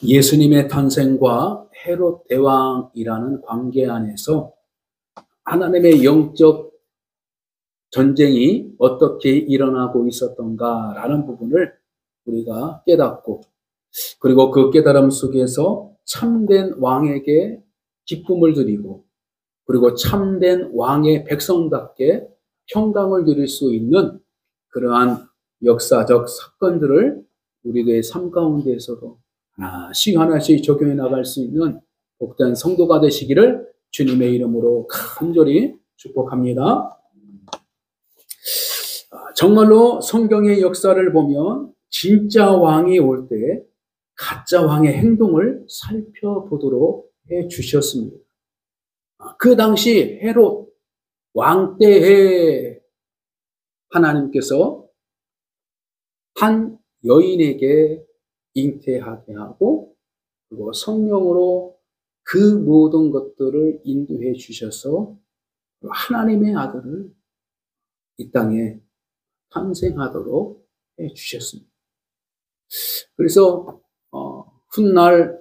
예수님의 탄생과 헤롯 대왕이라는 관계 안에서 하나님의 영적 전쟁이 어떻게 일어나고 있었던가라는 부분을 우리가 깨닫고, 그리고 그 깨달음 속에서 참된 왕에게 기쁨을 드리고, 그리고 참된 왕의 백성답게 평강을 누릴 수 있는 그러한 역사적 사건들을 우리의 삶 가운데에서도 하나씩 하나씩 적용해 나갈 수 있는 복된 성도가 되시기를 주님의 이름으로 간절히 축복합니다. 정말로 성경의 역사를 보면 진짜 왕이 올 때 가짜 왕의 행동을 살펴보도록 해 주셨습니다. 그 당시 헤롯 왕 때에 하나님께서 한 여인에게 잉태하게 하고, 그리고 성령으로 그 모든 것들을 인도해 주셔서 하나님의 아들을 이 땅에 탄생하도록 해 주셨습니다. 그래서 훗날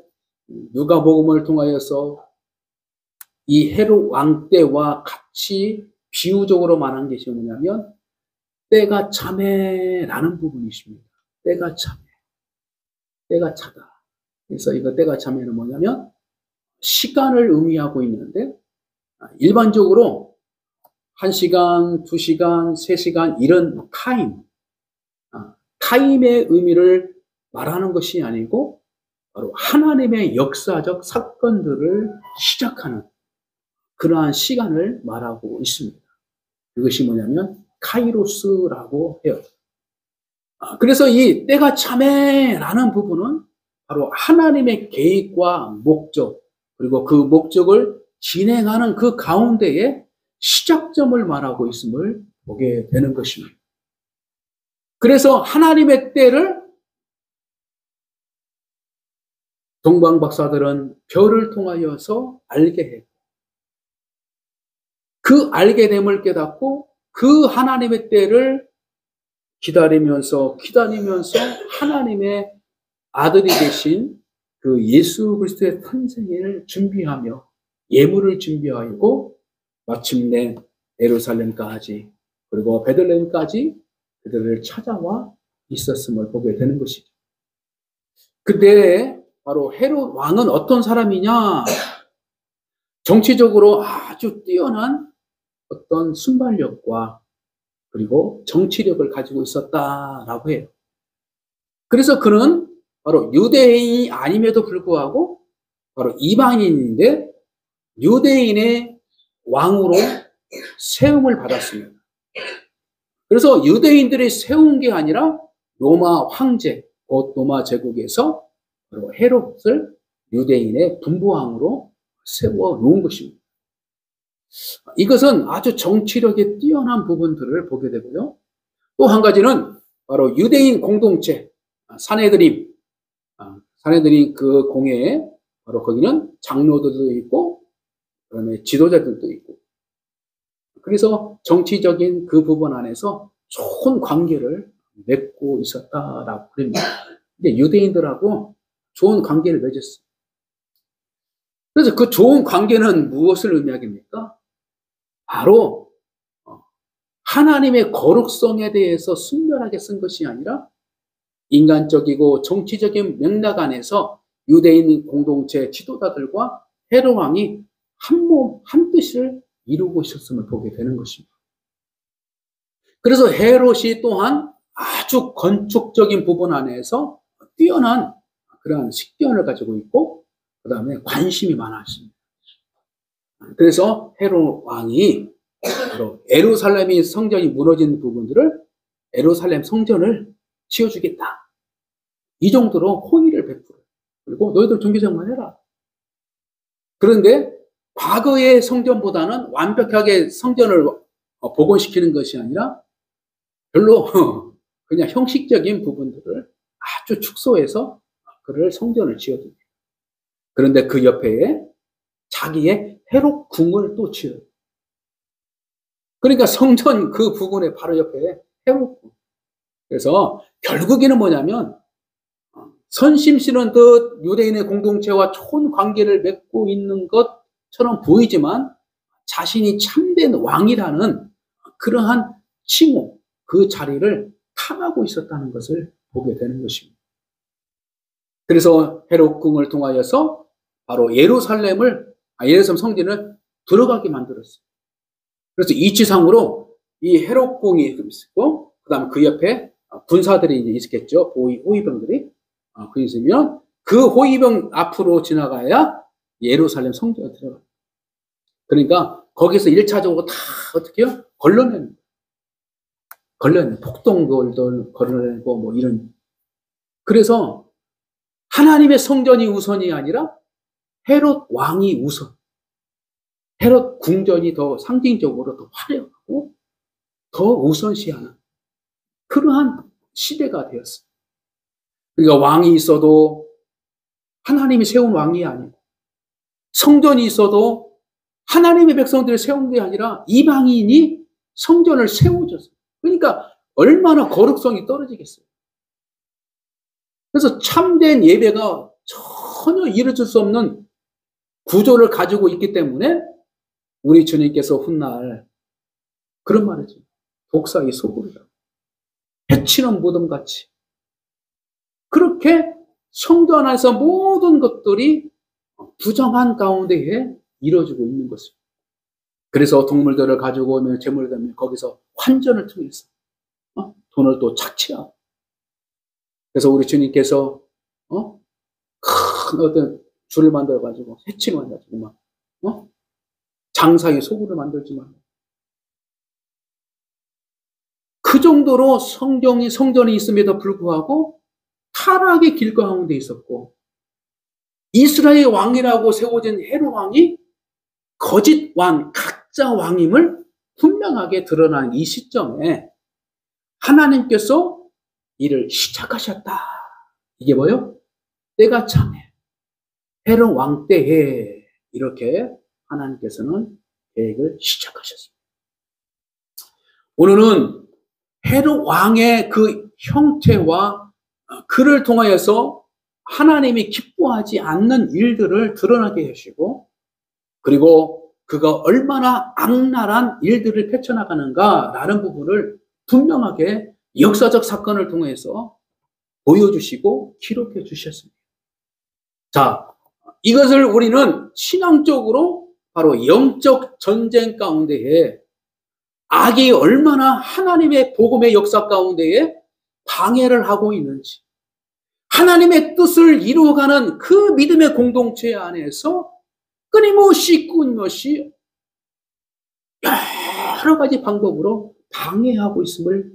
누가복음을 통하여서 이 헤롯 왕 때와 같이 비유적으로 말한 것이 뭐냐면 때가 차매라는 부분이십니다. 때가 차매, 때가 차다. 그래서 이거 때가 차매는 뭐냐면 시간을 의미하고 있는데, 일반적으로 1시간, 2시간, 3시간 이런 타임의 의미를 말하는 것이 아니고 바로 하나님의 역사적 사건들을 시작하는 그러한 시간을 말하고 있습니다. 그것이 뭐냐면 카이로스라고 해요. 그래서 이 때가 차매라는 부분은 바로 하나님의 계획과 목적, 그리고 그 목적을 진행하는 그 가운데에 시작점을 말하고 있음을 보게 되는 것입니다. 그래서 하나님의 때를 동방박사들은 별을 통하여서 알게 해요. 그 알게 됨을 깨닫고 그 하나님의 때를 기다리면서 하나님의 아들이 되신 그 예수 그리스도의 탄생을 준비하며 예물을 준비하고 마침내 예루살렘까지 그리고 베들레헴까지 그들을 찾아와 있었음을 보게 되는 것이죠. 그때 바로 헤롯 왕은 어떤 사람이냐? 정치적으로 아주 뛰어난 어떤 순발력과 그리고 정치력을 가지고 있었다라고 해요. 그래서 그는 바로 유대인이 아님에도 불구하고 바로 이방인인데 유대인의 왕으로 세움을 받았습니다. 그래서 유대인들이 세운 게 아니라 로마 황제, 곧 로마 제국에서 바로 헤롯을 유대인의 분부왕으로 세워 놓은 것입니다. 이것은 아주 정치력에 뛰어난 부분들을 보게 되고요. 또 한 가지는 바로 유대인 공동체, 사내들임 그 공회에 바로 거기는 장로들도 있고, 그다음에 지도자들도 있고, 그래서 정치적인 그 부분 안에서 좋은 관계를 맺고 있었다라고 그럽니다. 이제 유대인들하고 좋은 관계를 맺었어요. 그래서 그 좋은 관계는 무엇을 의미하겠습니까? 바로 하나님의 거룩성에 대해서 순결하게 쓴 것이 아니라 인간적이고 정치적인 맥락 안에서 유대인 공동체 지도자들과 헤롯 왕이 한 몸, 한 뜻을 이루고 있었음을 보게 되는 것입니다. 그래서 헤롯이 또한 아주 건축적인 부분 안에서 뛰어난 그런 식견을 가지고 있고, 그 다음에 관심이 많았습니다. 그래서 헤롯 왕이 바로 예루살렘이 성전이 무너진 부분들을 예루살렘 성전을 지어주겠다, 이 정도로 호의를 베풀어요. 그리고 너희들 종교생활 해라. 그런데 과거의 성전보다는 완벽하게 성전을 복원시키는 것이 아니라 별로 그냥 형식적인 부분들을 아주 축소해서 그를 성전을 지어줍니다. 그런데 그 옆에 자기의 헤롯 궁을 또 지어요. 그러니까 성전 그 부근에 바로 옆에 헤롯 궁. 그래서 결국에는 뭐냐면 선심 씨는 그 유대인의 공동체와 좋은 관계를 맺고 있는 것처럼 보이지만 자신이 참된 왕이라는 그러한 칭호, 그 자리를 탐하고 있었다는 것을 보게 되는 것입니다. 그래서 헤롯 궁을 통하여서 바로 예루살렘 성전을 들어가게 만들었어요. 그래서 이치상으로 이 헤롯 궁이 있고, 그 다음에 그 옆에 군사들이 이제 있겠죠. 호위병들이. 그 있으면 그 호위병 앞으로 지나가야 예루살렘 성전에 들어가요. 그러니까 거기서 1차적으로 다 어떻게 해요? 걸러내는 폭동들도 걸러내고 뭐 이런. 그래서 하나님의 성전이 우선이 아니라 헤롯 왕이 우선. 헤롯 궁전이 더 상징적으로 더 화려하고 더 우선시하는 그러한 시대가 되었어요. 그러니까 왕이 있어도 하나님이 세운 왕이 아니고, 성전이 있어도 하나님의 백성들을 세운 게 아니라 이방인이 성전을 세워줬어요. 그러니까 얼마나 거룩성이 떨어지겠어요. 그래서 참된 예배가 전혀 이루어질 수 없는 구조를 가지고 있기 때문에 우리 주님께서 훗날 그런 말이죠. 독사의 소굴이다. 해치는 무덤같이. 그렇게 성도 안에서 모든 것들이 부정한 가운데에 이루어지고 있는 것입니다. 그래서 동물들을 가지고 오면 제물을 드리면 거기서 환전을 통해서 돈을 또 착취하고. 그래서 우리 주님께서 큰 어떤 줄을 만들어 가지고 해치를 만들고 막 장사의 소굴을 만들지 말고. 그 정도로 성전이 있음에도 불구하고 타락의 길 가운데 있었고, 이스라엘 왕이라고 세워진 헤롯 왕이 거짓 왕, 가짜 왕임을 분명하게 드러난 이 시점에 하나님께서 이를 시작하셨다. 이게 뭐요? 때가 참해. 헤롯 왕 때에 이렇게 하나님께서는 계획을 시작하셨습니다. 오늘은 헤롯 왕의 그 형태와 그를 통하여서 하나님이 기뻐하지 않는 일들을 드러나게 하시고, 그리고 그가 얼마나 악랄한 일들을 펼쳐나가는가라는 부분을 분명하게 역사적 사건을 통해서 보여주시고 기록해 주셨습니다. 자, 이것을 우리는 신앙적으로 바로 영적 전쟁 가운데에 악이 얼마나 하나님의 복음의 역사 가운데에 방해를 하고 있는지, 하나님의 뜻을 이루어가는 그 믿음의 공동체 안에서 끊임없이 여러 가지 방법으로 방해하고 있음을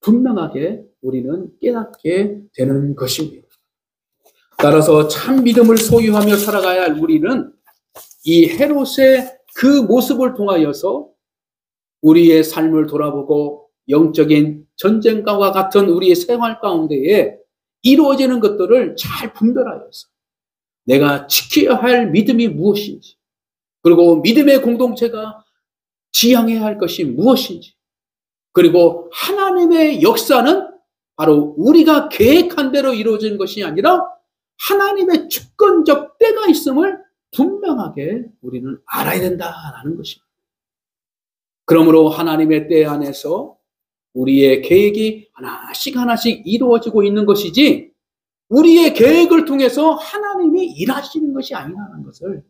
분명하게 우리는 깨닫게 되는 것입니다. 따라서 참 믿음을 소유하며 살아가야 할 우리는 이 헤롯의 그 모습을 통하여서 우리의 삶을 돌아보고 영적인 전쟁과 같은 우리의 생활 가운데에 이루어지는 것들을 잘 분별하여서 내가 지켜야 할 믿음이 무엇인지, 그리고 믿음의 공동체가 지향해야 할 것이 무엇인지, 그리고 하나님의 역사는 바로 우리가 계획한 대로 이루어진 것이 아니라 하나님의 주권적 때가 있음을 분명하게 우리는 알아야 된다라는 것입니다. 그러므로 하나님의 때 안에서 우리의 계획이 하나씩 이루어지고 있는 것이지, 우리의 계획을 통해서 하나님이 일하시는 것이 아니라는 것을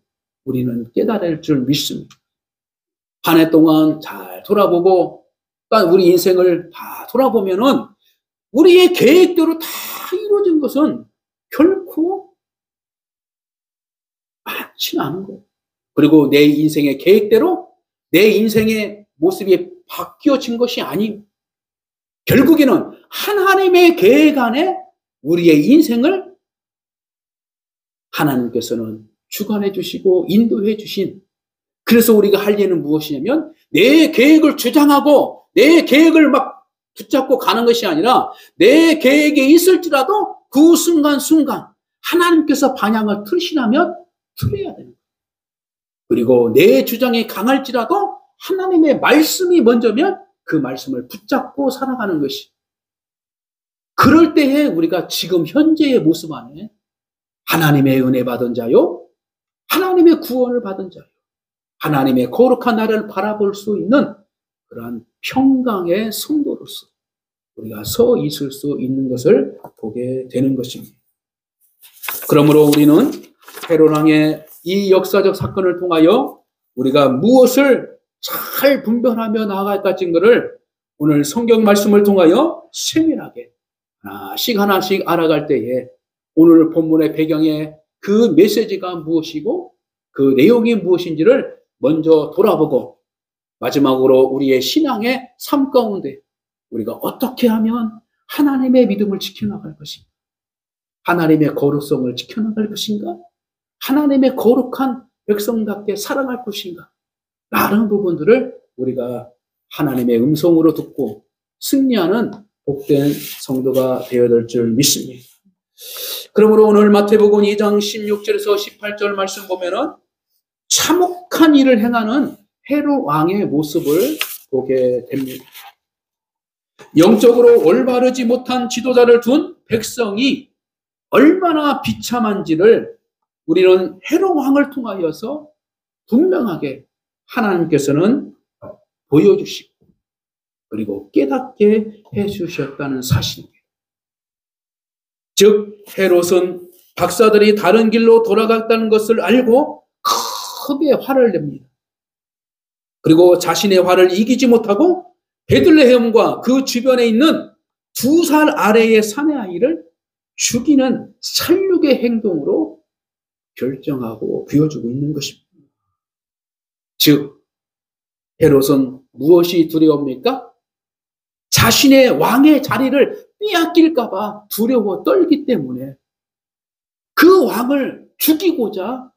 우리는 깨달을 줄 믿습니다. 한 해 동안 잘 돌아보고 우리 인생을 다 돌아보면은 우리의 계획대로 다 이루어진 것은 결코 많지는 않은 거예요. 그리고 내 인생의 계획대로 내 인생의 모습이 바뀌어진 것이 아니에요. 결국에는 하나님의 계획 안에 우리의 인생을 하나님께서는 주관해 주시고 인도해 주신, 그래서 우리가 할 일은 무엇이냐면 내 계획을 주장하고 내 계획을 막 붙잡고 가는 것이 아니라 내 계획에 있을지라도 그 순간순간 하나님께서 방향을 틀시라면 틀어야 됩니다. 그리고 내 주장이 강할지라도 하나님의 말씀이 먼저면 그 말씀을 붙잡고 살아가는 것이, 그럴 때에 우리가 지금 현재의 모습 안에 하나님의 은혜 받은 자요, 하나님의 구원을 받은 자요, 하나님의 거룩한 나라를 바라볼 수 있는 그러한 평강의 성도로서 우리가 서 있을 수 있는 것을 보게 되는 것입니다. 그러므로 우리는 헤롯 왕의 이 역사적 사건을 통하여 우리가 무엇을 잘 분별하며 나아갈 것인 것을 오늘 성경 말씀을 통하여 세밀하게 하나씩 하나씩 알아갈 때에 오늘 본문의 배경에 그 메시지가 무엇이고 그 내용이 무엇인지를 먼저 돌아보고 마지막으로 우리의 신앙의 삶 가운데 우리가 어떻게 하면 하나님의 믿음을 지켜나갈 것인가? 하나님의 거룩성을 지켜나갈 것인가? 하나님의 거룩한 백성답게 살아갈 것인가? 라는 부분들을 우리가 하나님의 음성으로 듣고 승리하는 복된 성도가 되어야 될 줄 믿습니다. 그러므로 오늘 마태복음 2장 16절에서 18절 말씀 보면은 참혹한 일을 행하는 헤롯 왕의 모습을 보게 됩니다. 영적으로 올바르지 못한 지도자를 둔 백성이 얼마나 비참한지를 우리는 헤롯 왕을 통하여서 분명하게 하나님께서는 보여주시고 그리고 깨닫게 해주셨다는 사실입니다. 즉 헤롯은 박사들이 다른 길로 돌아갔다는 것을 알고 크게 화를 냅니다. 그리고 자신의 화를 이기지 못하고 베들레헴과 그 주변에 있는 2살 아래의 사내 아이를 죽이는 살육의 행동으로 결정하고 보여주고 있는 것입니다. 즉 헤롯은 무엇이 두려웁니까? 자신의 왕의 자리를 빼앗길까 봐 두려워 떨기 때문에 그 왕을 죽이고자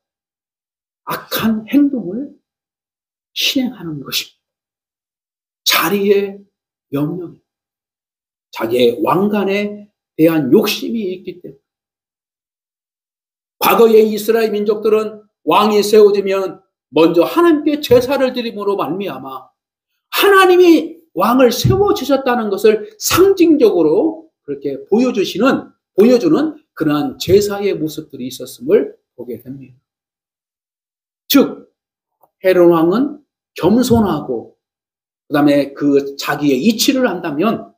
악한 행동을 실행하는 것입니다. 자리의 명령, 자기의 왕관에 대한 욕심이 있기 때문에 과거의 이스라엘 민족들은 왕이 세워지면 먼저 하나님께 제사를 드림으로 말미암아 하나님이 왕을 세워주셨다는 것을 상징적으로 그렇게 보여주는 그러한 제사의 모습들이 있었음을 보게 됩니다. 즉 헤롯 왕은 겸손하고 그 다음에 그 자기의 이치를 한다면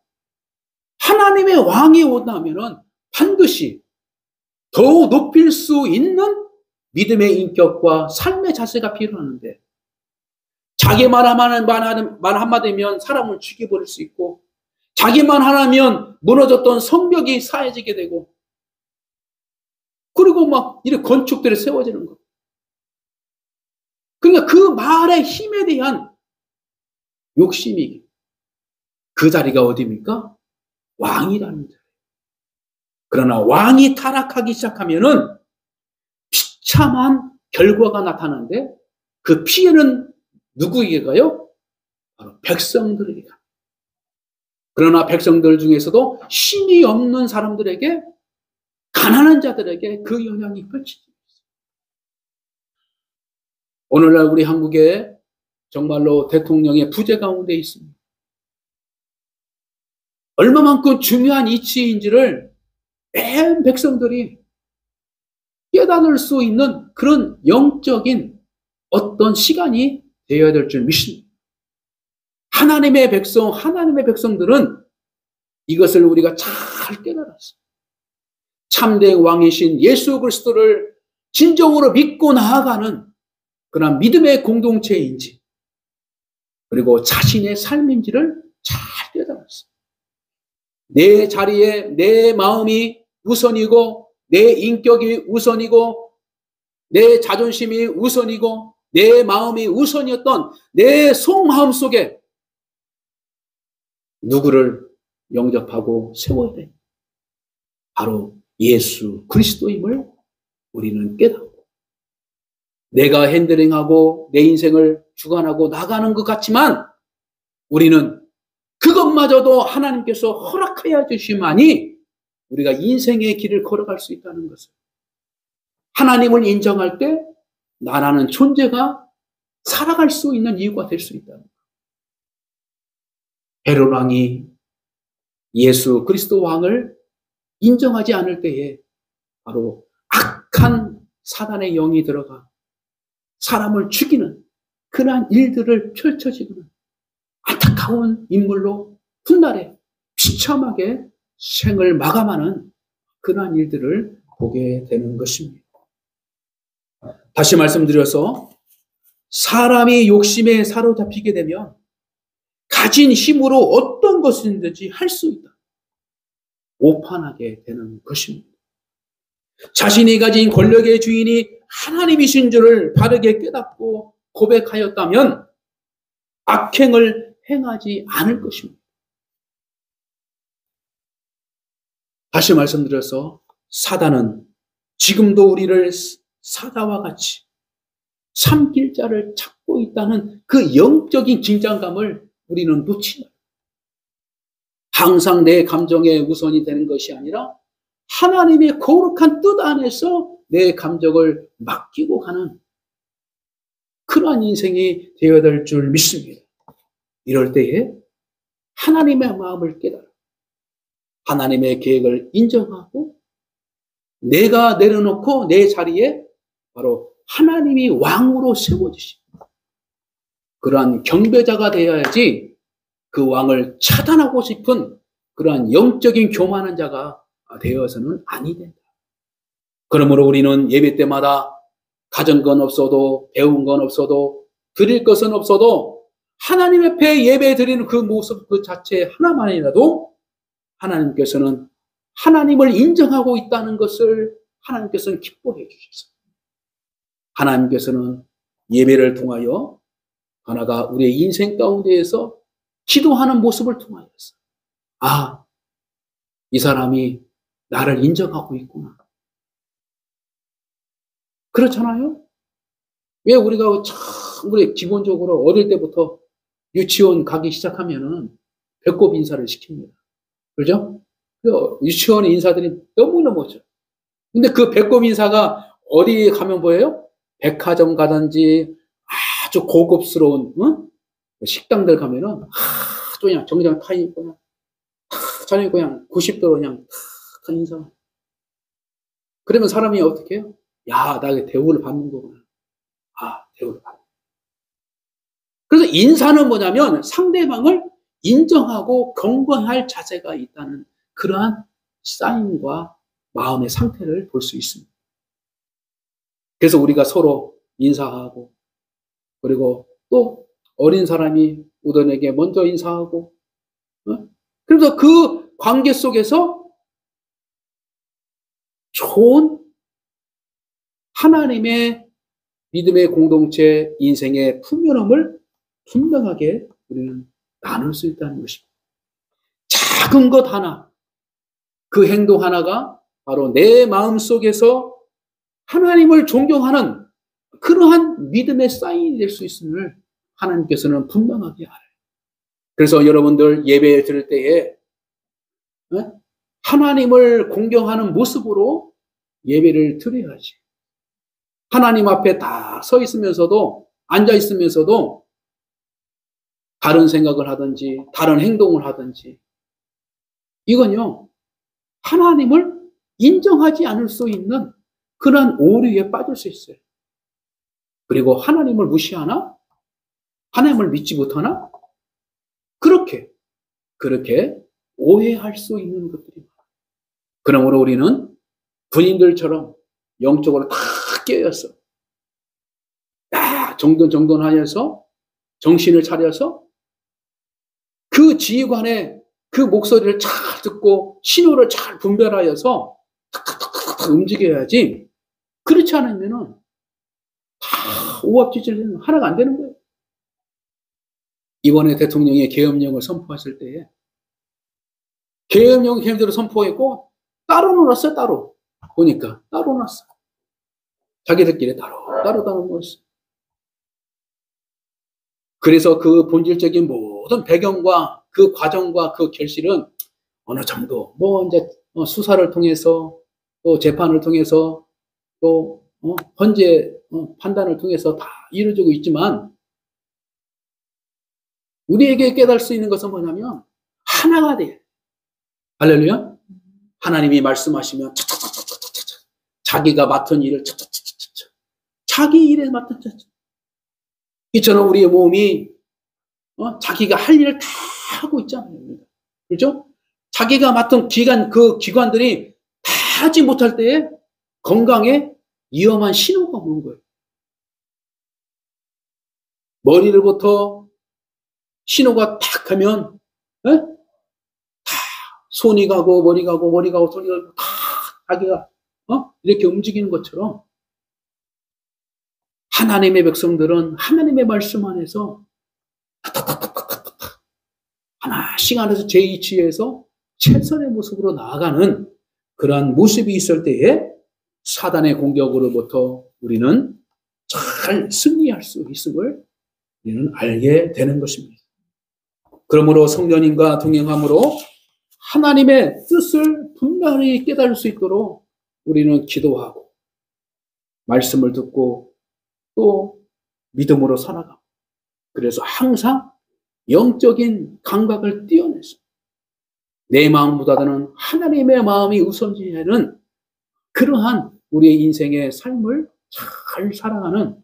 하나님의 왕이 온다면은 반드시 더 높일 수 있는 믿음의 인격과 삶의 자세가 필요하는데 자기 말 한마디면 사람을 죽여버릴 수 있고 자기 말 하나면 무너졌던 성벽이 사해지게 되고 그리고 막 이렇게 건축들이 세워지는 거. 그러니까 그 말의 힘에 대한 욕심이 그 자리가 어디입니까? 왕이라는 자리. 그러나 왕이 타락하기 시작하면은 비참한 결과가 나타나는데 그 피해는 누구에게 가요? 바로 백성들에게 가요. 그러나 백성들 중에서도 힘이 없는 사람들에게 가난한 자들에게 그 영향이 펼치죠. 오늘날 우리 한국에 정말로 대통령의 부재 가운데 있습니다. 얼마만큼 중요한 이치인지를 맨 백성들이 깨달을 수 있는 그런 영적인 어떤 시간이 되어야 될 줄 믿습니다. 하나님의 백성들은 이것을 우리가 잘 깨달았어요. 참된 왕이신 예수 그리스도를 진정으로 믿고 나아가는 그런 믿음의 공동체인지 그리고 자신의 삶인지를 잘 깨달았어요. 내 자리에 내 마음이 우선이고 내 인격이 우선이고 내 자존심이 우선이고 내 마음이 우선이었던 내 속마음 속에 누구를 영접하고 세워야 돼? 바로 예수 그리스도임을 우리는 깨닫고 내가 핸들링하고 내 인생을 주관하고 나가는 것 같지만 우리는 그것마저도 하나님께서 허락하여 주시만이 우리가 인생의 길을 걸어갈 수 있다는 것을 하나님을 인정할 때 나라는 존재가 살아갈 수 있는 이유가 될 수 있다는 거예요. 헤롯 왕이 예수 그리스도 왕을 인정하지 않을 때에 바로 악한 사단의 영이 들어가 사람을 죽이는 그러한 일들을 펼쳐지는 안타까운 인물로 훗날에 비참하게 생을 마감하는 그러한 일들을 보게 되는 것입니다. 다시 말씀드려서 사람이 욕심에 사로잡히게 되면 가진 힘으로 어떤 것이든지 할 수 있다. 오판하게 되는 것입니다. 자신이 가진 권력의 주인이 하나님이신 줄을 바르게 깨닫고 고백하였다면 악행을 행하지 않을 것입니다. 다시 말씀드려서 사단은 지금도 우리를 사자와 같이 삼킬 자를 찾고 있다는 그 영적인 긴장감을 우리는 놓치는, 항상 내 감정의 우선이 되는 것이 아니라 하나님의 거룩한 뜻 안에서 내 감정을 맡기고 가는 그러한 인생이 되어야 될 줄 믿습니다. 이럴 때에 하나님의 마음을 깨달아 하나님의 계획을 인정하고 내가 내려놓고 내 자리에 바로 하나님이 왕으로 세워주십니다. 그러한 경배자가 되어야지 그 왕을 차단하고 싶은 그러한 영적인 교만한 자가 되어서는 아니 된다. 그러므로 우리는 예배 때마다 가진 건 없어도 배운 건 없어도 드릴 것은 없어도 하나님 앞에 예배 드리는 그 모습 그 자체 하나만이라도 하나님께서는 하나님을 인정하고 있다는 것을 하나님께서는 기뻐해 주셨어요. 하나님께서는 예배를 통하여 하나가 우리의 인생 가운데에서 기도하는 모습을 통하여서 아, 이 사람이 나를 인정하고 있구나. 그렇잖아요? 왜 우리가 참 우리 기본적으로 어릴 때부터 유치원 가기 시작하면은 배꼽 인사를 시킵니다. 그죠? 유치원 인사들이 너무너무 멋져. 근데 그 배꼽 인사가 어디 가면 보여요? 백화점 가든지 아주 고급스러운 식당들 가면은 아주 그냥 정장 타 입고 저녁에 그냥 90도로 그냥 탁 인사. 그러면 사람이 어떻게 해요? 야, 나 대우를 받는 거구나. 아, 대우를 받는. 그래서 인사는 뭐냐면 상대방을 인정하고 경건할 자세가 있다는 그러한 사인과 마음의 상태를 볼 수 있습니다. 그래서 우리가 서로 인사하고 그리고 또 어린 사람이 우던에게 먼저 인사하고 그래서 그 관계 속에서 좋은 하나님의 믿음의 공동체 인생의 풍요로움을 분명하게 우리는 나눌 수 있다는 것입니다. 작은 것 하나, 그 행동 하나가 바로 내 마음 속에서 하나님을 존경하는 그러한 믿음의 사인이 될 수 있음을 하나님께서는 분명하게 알아요. 그래서 여러분들 예배 드릴 때에 하나님을 공경하는 모습으로 예배를 드려야지. 하나님 앞에 다 서 있으면서도 앉아 있으면서도 다른 생각을 하든지 다른 행동을 하든지 이건요 하나님을 인정하지 않을 수 있는 그런 오류에 빠질 수 있어요. 그리고 하나님을 무시하나? 하나님을 믿지 못하나? 그렇게 오해할 수 있는 것들입니다. 그러므로 우리는 군인들처럼 영적으로 다 깨어서 정돈하여서 정신을 차려서 그 지휘관의 그 목소리를 잘 듣고 신호를 잘 분별하여서 탁탁탁탁 움직여야지. 그렇지 않으면은 다 오합지졸 하나가 안 되는 거예요. 이번에 대통령이 계엄령을 선포했을 때에 계엄령 계엄대로 선포했고 따로 놀았어요. 따로 보니까 따로 놀았어. 자기들끼리 따로 놀았어. 그래서 그 본질적인 모든 배경과 그 과정과 그 결실은 어느 정도 이제 수사를 통해서 또 재판을 통해서 또 헌재 판단을 통해서 다 이루어지고 있지만 우리에게 깨달을 수 있는 것은 뭐냐면 하나가 돼. 할렐루야. 하나님이 말씀하시면 차차차차차차 자기가 맡은 일을 차차차차차 자기 일에 맡은 차차. 이처럼 우리의 몸이 자기가 할 일을 다 하고 있잖아요. 그렇죠? 자기가 맡은 그 기관들이 다 하지 못할 때에 건강에 위험한 신호가 오는 거예요. 머리를부터 신호가 탁 하면 다 손이 가고 머리 가고 손이 가고 다 자기가 이렇게 움직이는 것처럼 하나님의 백성들은 하나님의 말씀 안에서 하나씩 안에서 제 위치에서 최선의 모습으로 나아가는 그러한 모습이 있을 때에 사단의 공격으로부터 우리는 잘 승리할 수 있음을 우리는 알게 되는 것입니다. 그러므로 성령님과 동행함으로 하나님의 뜻을 분명히 깨달을 수 있도록 우리는 기도하고 말씀을 듣고 또 믿음으로 살아가고 그래서 항상 영적인 감각을 띄어내서 내 마음보다는 하나님의 마음이 우선시하는 그러한 우리의 인생의 삶을 잘 살아가는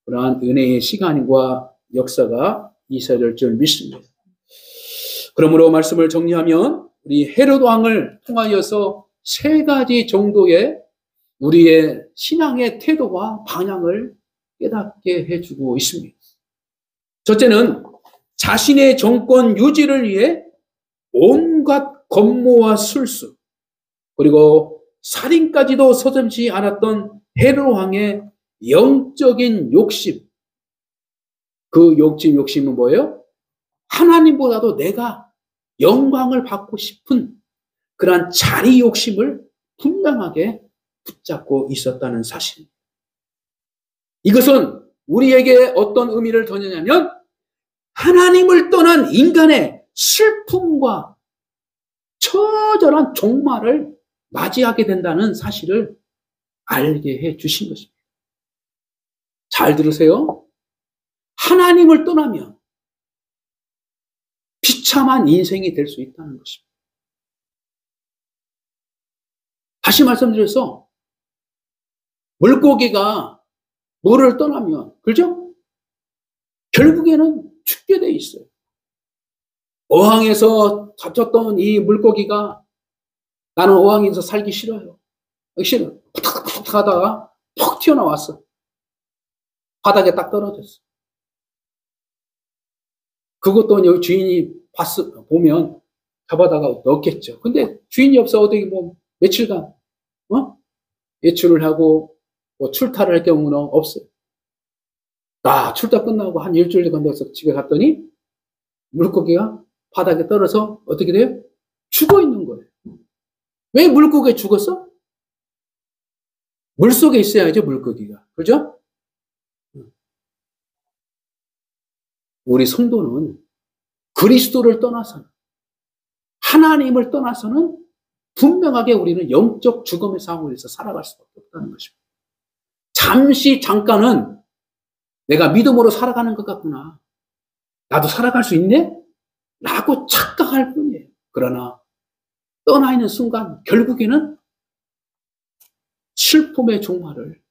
그러한 은혜의 시간과 역사가 있어야 될 줄 믿습니다. 그러므로 말씀을 정리하면 우리 헤롯 왕을 통하여서 세 가지 정도의 우리의 신앙의 태도와 방향을 깨닫게 해주고 있습니다. 첫째는 자신의 정권 유지를 위해 온갖 권모와 술수 그리고 살인까지도 서슴지 않았던 헤롯 왕의 영적인 욕심. 그 욕심은 뭐예요? 하나님보다도 내가 영광을 받고 싶은 그러한 자리 욕심을 분명하게 붙잡고 있었다는 사실. 이것은 우리에게 어떤 의미를 더냐면 하나님을 떠난 인간의 슬픔과 처절한 종말을 맞이하게 된다는 사실을 알게 해 주신 것입니다. 잘 들으세요. 하나님을 떠나면 비참한 인생이 될 수 있다는 것입니다. 다시 말씀드려서 물고기가 물을 떠나면 그죠? 결국에는 죽게 돼 있어요. 어항에서 잡혔던 이 물고기가 나는 어항에서 살기 싫어요. 싫어. 푹 하다가 푹 튀어나왔어. 바닥에 딱 떨어졌어. 그것도 주인이 보면 잡아다가 넣겠죠. 근데 주인이 없어 어떻게 뭐 며칠간 외출을 하고 뭐 출타를 할 경우는 없어요. 출타 끝나고 한 일주일 건너서 집에 갔더니 물고기가 바닥에 떨어져 어떻게 돼요? 죽어 있는 거예요. 왜 물고기가 죽었어? 물속에 있어야죠, 물고기가. 그죠? 우리 성도는 그리스도를 떠나서는 하나님을 떠나서는 분명하게 우리는 영적 죽음의 상황에서 살아갈 수밖에 없다는 것입니다. 잠깐은 내가 믿음으로 살아가는 것 같구나. 나도 살아갈 수 있네? 라고 착각할 뿐이에요. 그러나 떠나 있는 순간 결국에는 슬픔의 종말을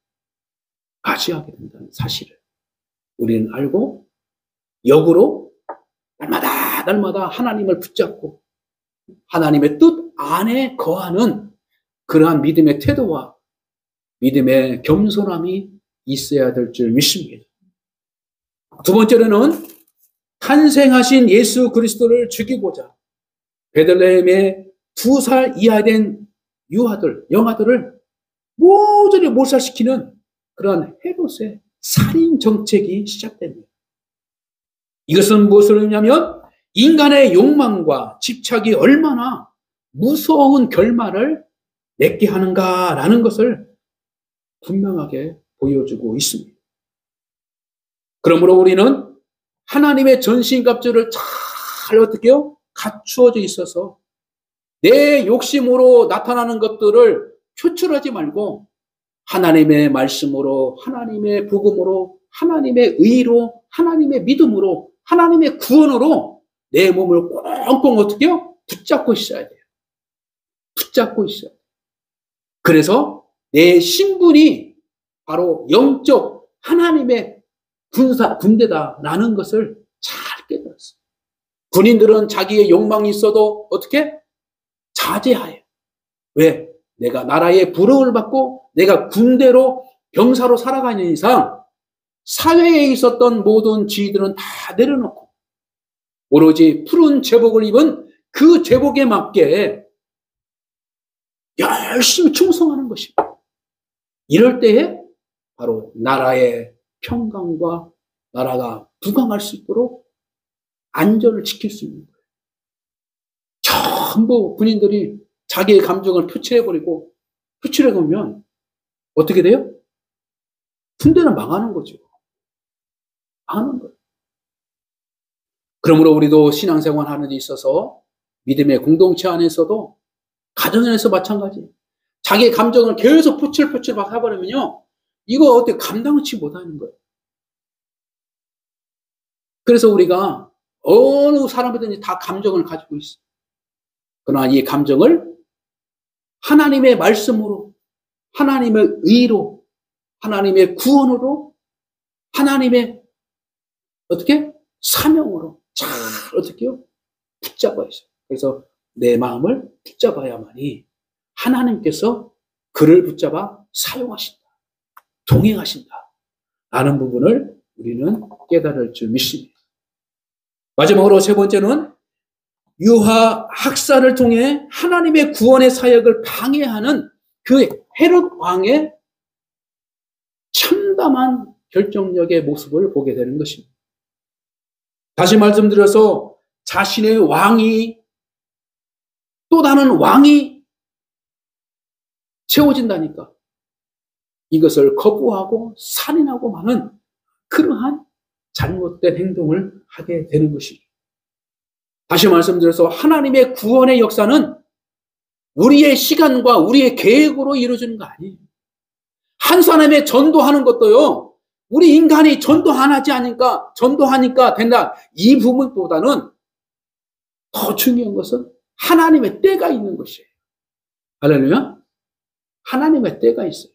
맞이하게 된다는 사실을 우리는 알고 역으로 날마다 하나님을 붙잡고 하나님의 뜻 안에 거하는 그러한 믿음의 태도와 믿음의 겸손함이 있어야 될 줄 믿습니다. 두 번째로는 탄생하신 예수 그리스도를 죽이고자 베들레헴의 2살 이하 된 영아들을 모조리 몰살시키는 그런 헤롯의 살인 정책이 시작됩니다. 이것은 무엇을 의미하면 인간의 욕망과 집착이 얼마나 무서운 결말을 맺게 하는가라는 것을 분명하게 보여주고 있습니다. 그러므로 우리는 하나님의 전신갑주를 잘 어떻게요? 갖추어져 있어서 내 욕심으로 나타나는 것들을 표출하지 말고 하나님의 말씀으로 하나님의 복음으로 하나님의 의로 하나님의 믿음으로 하나님의 구원으로 내 몸을 꽁꽁 어떻게요? 붙잡고 있어야 돼요. 붙잡고 있어요. 그래서 내 신분이 바로 영적 하나님의 군대다라는 것을 잘 깨달았어요. 군인들은 자기의 욕망이 있어도 어떻게? 자제하여. 왜? 내가 나라의 부름을 받고 내가 군대로 병사로 살아가는 이상 사회에 있었던 모든 지위들은 다 내려놓고 오로지 푸른 제복을 입은 그 제복에 맞게 열심히 충성하는 것입니다. 이럴 때에 바로 나라의 평강과 나라가 부강할 수 있도록 안전을 지킬 수 있는 거예요. 전부 군인들이 자기의 감정을 표출해버리고 표출해보면 어떻게 돼요? 군대는 망하는 거죠. 망하는 거예요. 그러므로 우리도 신앙생활 하는 데 있어서 믿음의 공동체 안에서도 가정에서 마찬가지. 자기의 감정을 계속 표출 막 해버리면요. 이거 어떻게 감당치 못하는 거예요. 그래서 우리가 어느 사람이든지 다 감정을 가지고 있어요. 그러나 이 감정을 하나님의 말씀으로, 하나님의 의로, 하나님의 구원으로, 하나님의 어떻게? 사명으로 잘 어떻게요? 붙잡아야 있어요. 그래서 내 마음을 붙잡아야만이 하나님께서 그를 붙잡아 사용하신다. 동행하신다. 라는 부분을 우리는 깨달을 줄 믿습니다. 마지막으로 세 번째는 유아 학살을 통해 하나님의 구원의 사역을 방해하는 그 헤롯 왕의 참담한 결정력의 모습을 보게 되는 것입니다. 다시 말씀드려서 자신의 왕이 또 다른 왕이 채워진다니까 이것을 거부하고 살인하고 마는 그러한 잘못된 행동을 하게 되는 것이죠. 다시 말씀드려서 하나님의 구원의 역사는 우리의 시간과 우리의 계획으로 이루어지는 거 아니에요. 한 사람의 전도하는 것도요. 우리 인간이 전도하니까 된다. 이 부분보다는 더 중요한 것은 하나님의 때가 있는 것이에요. 할렐루야. 하나님의 때가 있어요.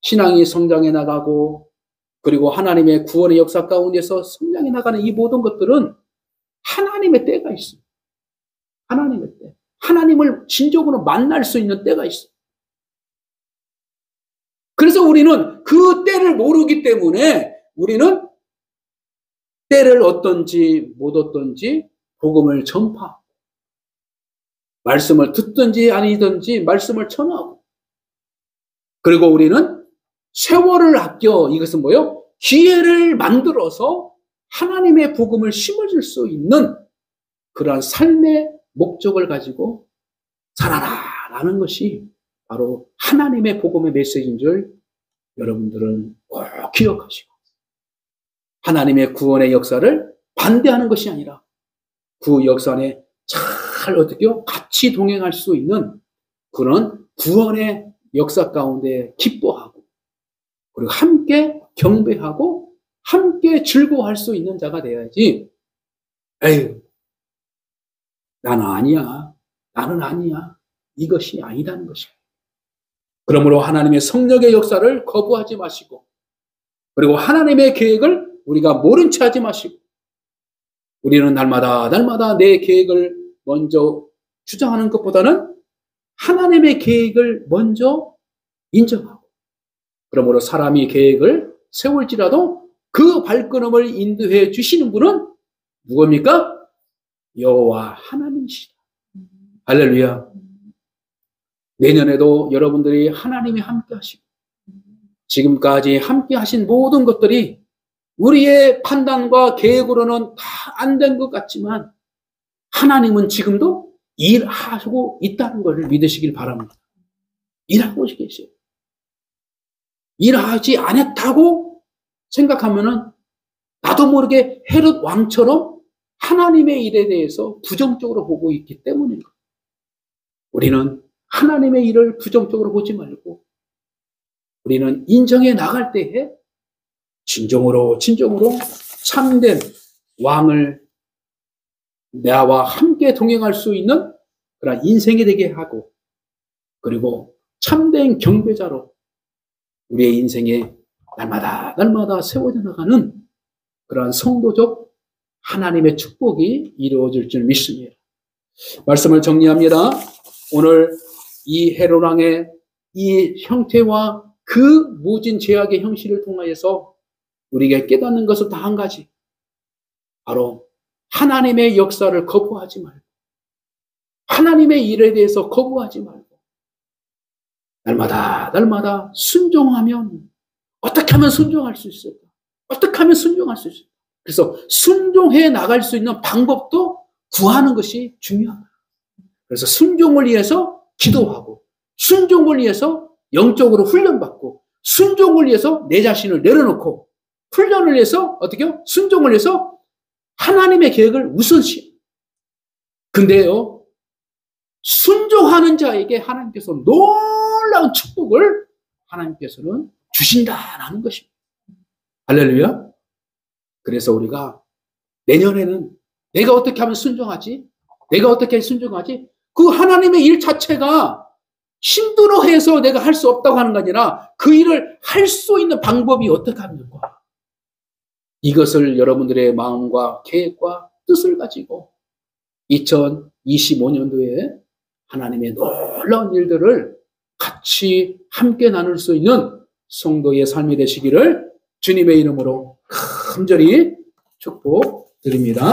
신앙이 성장해 나가고 그리고 하나님의 구원의 역사 가운데서 성장해 나가는 이 모든 것들은 하나님의 때가 있어요. 하나님의 때. 하나님을 진정으로 만날 수 있는 때가 있어요. 그래서 우리는 그 때를 모르기 때문에 우리는 때를 어떤지 못 어떤지 복음을 전파하고 말씀을 듣든지 아니든지 말씀을 전하고 그리고 우리는 세월을 아껴 이것은 뭐예요? 기회를 만들어서 하나님의 복음을 심어줄 수 있는 그러한 삶의 목적을 가지고 살아라라는 것이 바로 하나님의 복음의 메시지인 줄 여러분들은 꼭 기억하시고 하나님의 구원의 역사를 반대하는 것이 아니라 그 역사 안에 잘 어떻게요? 같이 동행할 수 있는 그런 구원의 역사 가운데 기뻐하고 그리고 함께 경배하고 함께 즐거워할 수 있는 자가 돼야지 에휴 나는 아니야 이것이 아니라는 것입니다. 그러므로 하나님의 성령의 역사를 거부하지 마시고 그리고 하나님의 계획을 우리가 모른 채 하지 마시고 우리는 날마다 내 계획을 먼저 주장하는 것보다는 하나님의 계획을 먼저 인정하고 그러므로 사람이 계획을 세울지라도 그 발걸음을 인도해 주시는 분은 누굽니까? 여호와 하나님이시다. 할렐루야. 내년에도 여러분들이 하나님이 함께 하시고 지금까지 함께 하신 모든 것들이 우리의 판단과 계획으로는 다 안 된 것 같지만 하나님은 지금도 일하고 있다는 것을 믿으시길 바랍니다. 일하고 계세요. 일하지 않았다고 생각하면은 나도 모르게 헤롯 왕처럼 하나님의 일에 대해서 부정적으로 보고 있기 때문인 거예요. 우리는 하나님의 일을 부정적으로 보지 말고 우리는 인정해 나갈 때에 진정으로 참된 왕을 나와 함께 동행할 수 있는 그런 인생이 되게 하고 그리고 참된 경배자로 우리의 인생에 날마다 세워져 나가는 그러한 성도적 하나님의 축복이 이루어질 줄 믿습니다. 말씀을 정리합니다. 오늘 이 헤롯 왕의 이 형태와 그 모진 죄악의 형식을 통하여서 우리가 깨닫는 것은 다 한 가지. 바로 하나님의 역사를 거부하지 말고, 하나님의 일에 대해서 거부하지 말고, 날마다 순종하면, 어떻게 하면 순종할 수 있을까? 어떻게 하면 순종할 수 있을까? 그래서 순종해 나갈 수 있는 방법도 구하는 것이 중요하다. 그래서 순종을 위해서 기도하고, 순종을 위해서 영적으로 훈련받고, 순종을 위해서 내 자신을 내려놓고, 훈련을 위해서 어떻게요? 순종을 위해서 하나님의 계획을 우선시. 근데요, 순종하는 자에게 하나님께서 놀라운 축복을 하나님께서는 주신다라는 것입니다. 할렐루야. 그래서 우리가 내년에는 내가 어떻게 하면 순종하지? 내가 어떻게 순종하지? 그 하나님의 일 자체가 힘들어해서 내가 할 수 없다고 하는 게 아니라 그 일을 할 수 있는 방법이 어떻게 하면 될까? 이것을 여러분들의 마음과 계획과 뜻을 가지고 2025년도에 하나님의 놀라운 일들을 같이 함께 나눌 수 있는 성도의 삶이 되시기를 주님의 이름으로 간절히 축복드립니다.